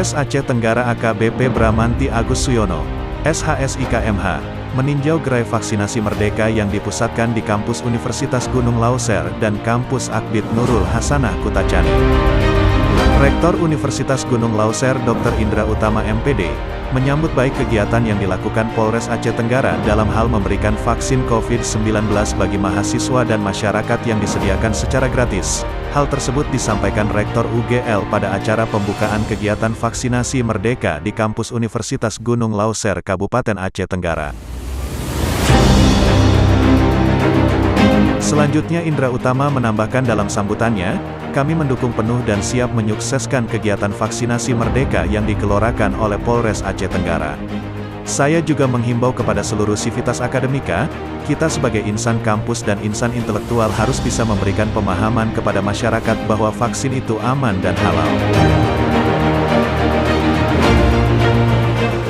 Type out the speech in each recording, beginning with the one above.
Kapolres Aceh Tenggara AKBP Bramanti Agus Suyono, SHSIKMH, meninjau gerai vaksinasi Merdeka yang dipusatkan di kampus Universitas Gunung Lauser dan kampus Akbid Nurul Hasanah Kutacani. Rektor Universitas Gunung Lauser Dr. Indra Utama MPD, menyambut baik kegiatan yang dilakukan Polres Aceh Tenggara dalam hal memberikan vaksin COVID-19 bagi mahasiswa dan masyarakat yang disediakan secara gratis. Hal tersebut disampaikan Rektor UGL pada acara pembukaan kegiatan vaksinasi Merdeka di kampus Universitas Gunung Lauser Kabupaten Aceh Tenggara. Selanjutnya Indra Utama menambahkan dalam sambutannya, kami mendukung penuh dan siap menyukseskan kegiatan vaksinasi Merdeka yang dikelorakan oleh Polres Aceh Tenggara. Saya juga menghimbau kepada seluruh sivitas akademika, kita sebagai insan kampus dan insan intelektual harus bisa memberikan pemahaman kepada masyarakat bahwa vaksin itu aman dan halal.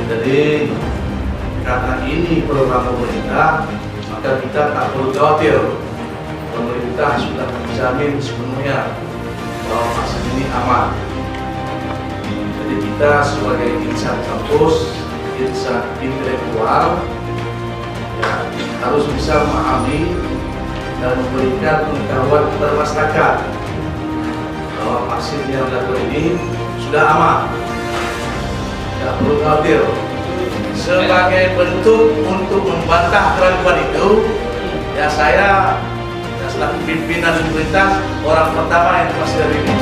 Jadi, karena ini program pemerintah, maka kita tak perlu khawatir. Pemerintah sudah menjamin sepenuhnya bahwa vaksin ini aman. Jadi kita sebagai insan kampus, insan intelektual, ya, harus bisa memahami dan memberikan pengetahuan kepada masyarakat bahwa vaksin yang dilakukan ini sudah aman. Tidak perlu khawatir. Sebagai bentuk untuk membantah keraguan itu, ya saya selaku pimpinan universitas orang pertama yang pasti dari ini.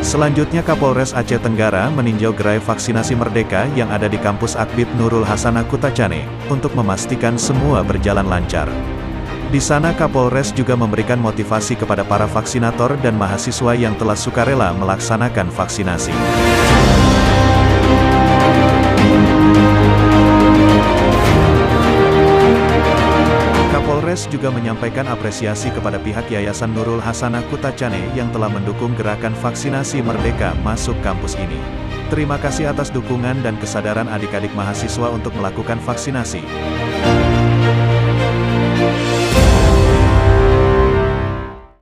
Selanjutnya Kapolres Aceh Tenggara meninjau gerai vaksinasi Merdeka yang ada di kampus Akbid Nurul Hasanah Kutacani, untuk memastikan semua berjalan lancar. Di sana Kapolres juga memberikan motivasi kepada para vaksinator dan mahasiswa yang telah sukarela melaksanakan vaksinasi. Kapolres juga menyampaikan apresiasi kepada pihak Yayasan Nurul Hasanah Kutacani yang telah mendukung gerakan vaksinasi Merdeka masuk kampus ini. Terima kasih atas dukungan dan kesadaran adik-adik mahasiswa untuk melakukan vaksinasi.